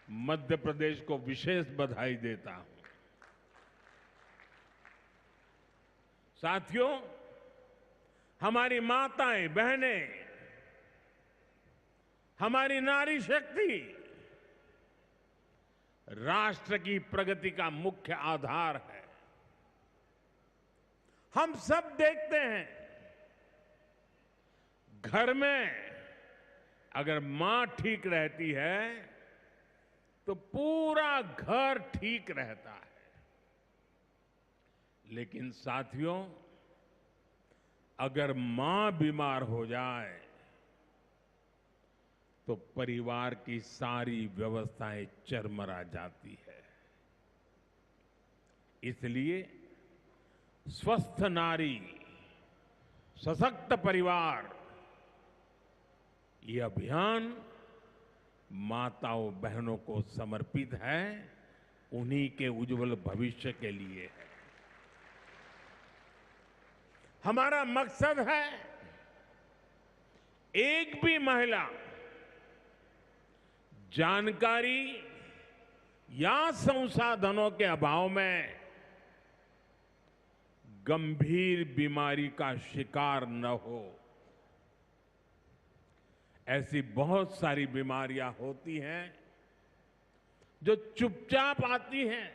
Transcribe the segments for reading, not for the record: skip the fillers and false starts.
मध्य प्रदेश को विशेष बधाई देता हूं। साथियों, हमारी माताएं, बहनें, हमारी नारी शक्ति राष्ट्र की प्रगति का मुख्य आधार है। हम सब देखते हैं, घर में अगर मां ठीक रहती है तो पूरा घर ठीक रहता है। लेकिन साथियों, अगर मां बीमार हो जाए तो परिवार की सारी व्यवस्थाएं चरमरा जाती है। इसलिए स्वस्थ नारी, सशक्त परिवार, ये अभियान माताओं बहनों को समर्पित है, उन्हीं के उज्जवल भविष्य के लिए है। हमारा मकसद है एक भी महिला जानकारी या संसाधनों के अभाव में गंभीर बीमारी का शिकार न हो। ऐसी बहुत सारी बीमारियां होती हैं जो चुपचाप आती हैं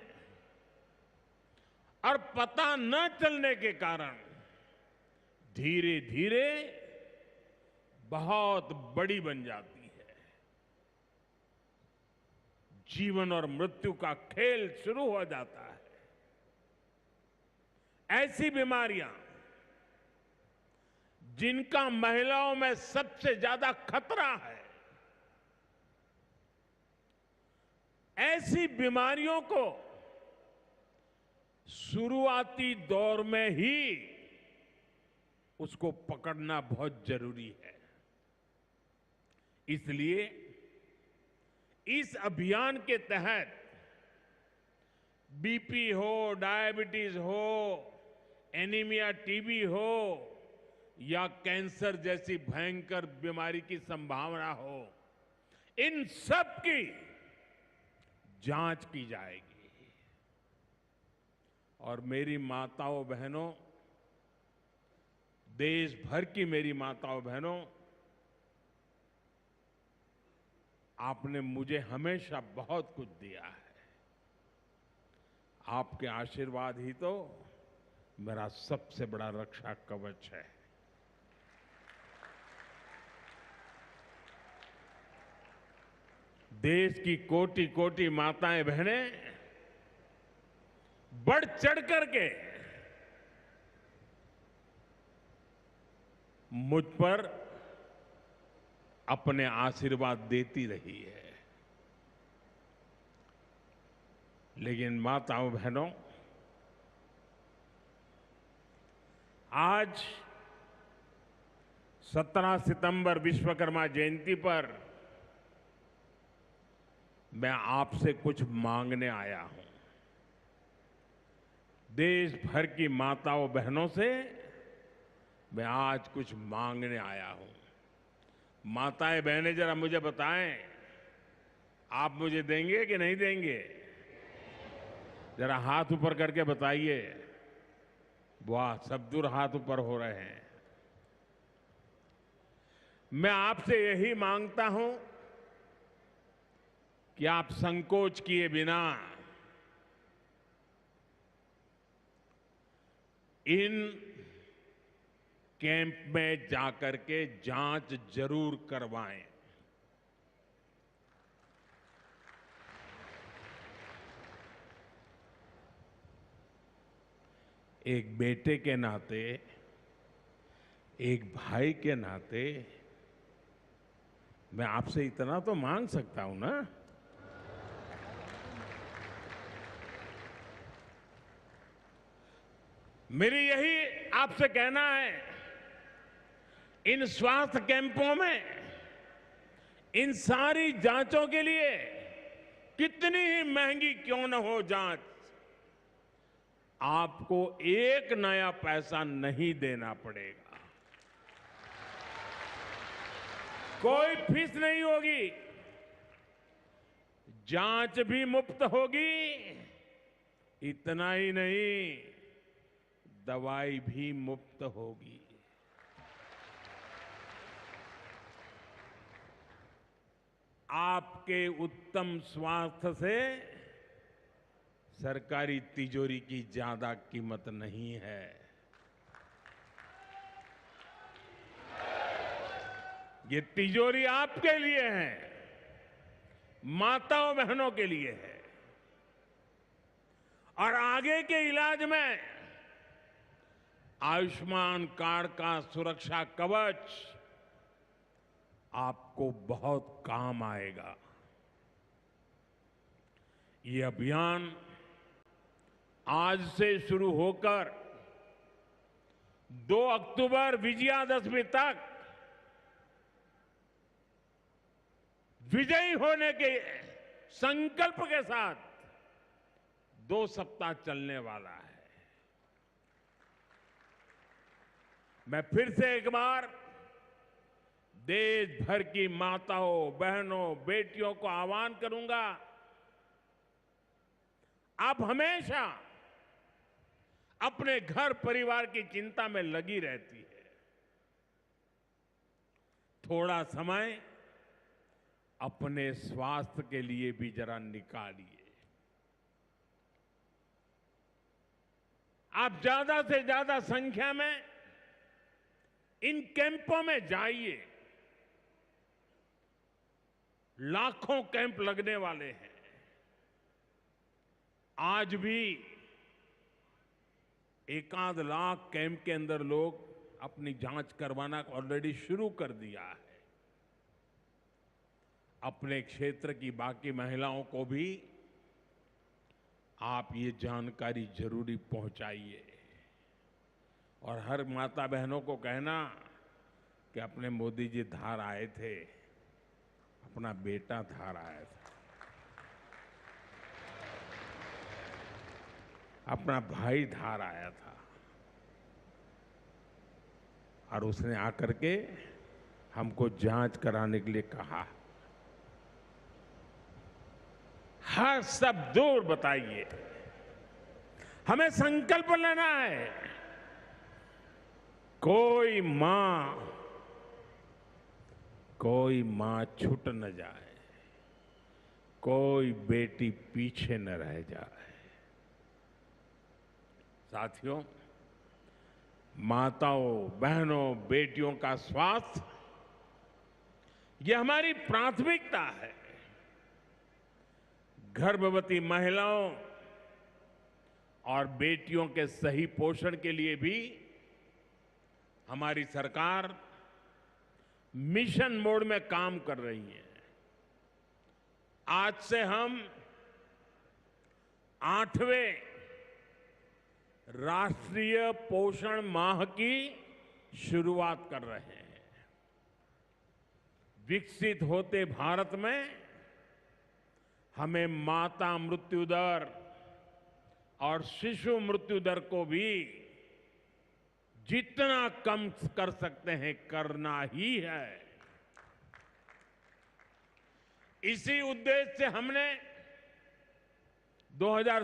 और पता न चलने के कारण धीरे धीरे बहुत बड़ी बन जाती है। जीवन और मृत्यु का खेल शुरू हो जाता है। ऐसी बीमारियां जिनका महिलाओं में सबसे ज्यादा खतरा है, ऐसी बीमारियों को शुरुआती दौर में ही उसको पकड़ना बहुत जरूरी है। इसलिए इस अभियान के तहत बीपी हो, डायबिटीज हो, एनीमिया, टीबी हो या कैंसर जैसी भयंकर बीमारी की संभावना हो, इन सब की जांच की जाएगी। और मेरी माताओं बहनों, देश भर की मेरी माताओं बहनों, आपने मुझे हमेशा बहुत कुछ दिया है। आपके आशीर्वाद ही तो मेरा सबसे बड़ा रक्षा कवच है। देश की कोटि कोटि माताएं बहनें बढ़ चढ़ करके मुझ पर अपने आशीर्वाद देती रही है। लेकिन माताओं बहनों, आज 17 सितंबर विश्वकर्मा जयंती पर मैं आपसे कुछ मांगने आया हूं। देश भर की माताओं बहनों से मैं आज कुछ मांगने आया हूं। माताएं बहनें, जरा मुझे बताएं, आप मुझे देंगे कि नहीं देंगे? जरा हाथ ऊपर करके बताइए। वाह, सब दूर हाथ ऊपर हो रहे हैं। मैं आपसे यही मांगता हूं कि आप संकोच किए बिना इन कैंप में जाकर के जांच जरूर करवाएं। एक बेटे के नाते, एक भाई के नाते मैं आपसे इतना तो मांग सकता हूं ना। मेरी यही आपसे कहना है, इन स्वास्थ्य कैंपों में इन सारी जांचों के लिए कितनी ही महंगी क्यों न हो जांच, आपको एक नया पैसा नहीं देना पड़ेगा। कोई फीस नहीं होगी। जांच भी मुफ्त होगी, इतना ही नहीं, दवाई भी मुफ्त होगी। आपके उत्तम स्वास्थ्य से सरकारी तिजोरी की ज्यादा कीमत नहीं है। ये तिजोरी आपके लिए है, माताओं बहनों के लिए है। और आगे के इलाज में आयुष्मान कार्ड का सुरक्षा कवच आपको बहुत काम आएगा। ये अभियान आज से शुरू होकर 2 अक्टूबर विजयादशमी तक विजयी होने के संकल्प के साथ 2 सप्ताह चलने वाला है। मैं फिर से एक बार देश भर की माताओं, बहनों, बेटियों को आह्वान करूंगा, आप हमेशा अपने घर परिवार की चिंता में लगी रहती है। थोड़ा समय अपने स्वास्थ्य के लिए भी जरा निकालिए। आप ज्यादा से ज्यादा संख्या में इन कैंपों में जाइए। लाखों कैंप लगने वाले हैं। आज भी 1 लाख कैंप के अंदर लोग अपनी जांच करवाना ऑलरेडी शुरू कर दिया है। अपने क्षेत्र की बाकी महिलाओं को भी आप ये जानकारी जरूरी पहुंचाइए। और हर माता बहनों को कहना कि अपने मोदी जी धार आए थे, अपना बेटा धार आया था, अपना भाई धार आया था, और उसने आकर के हमको जांच कराने के लिए कहा। हर सब दूर बताइए। हमें संकल्प लेना है, कोई मां छूट न जाए, कोई बेटी पीछे न रह जाए। साथियों, माताओं, बहनों, बेटियों का स्वास्थ्य ये हमारी प्राथमिकता है। गर्भवती महिलाओं और बेटियों के सही पोषण के लिए भी हमारी सरकार मिशन मोड में काम कर रही है। आज से हम 8वें राष्ट्रीय पोषण माह की शुरुआत कर रहे हैं। विकसित होते भारत में हमें माता मृत्यु दर और शिशु मृत्यु दर को भी जितना कम कर सकते हैं करना ही है। इसी उद्देश्य से हमने 2000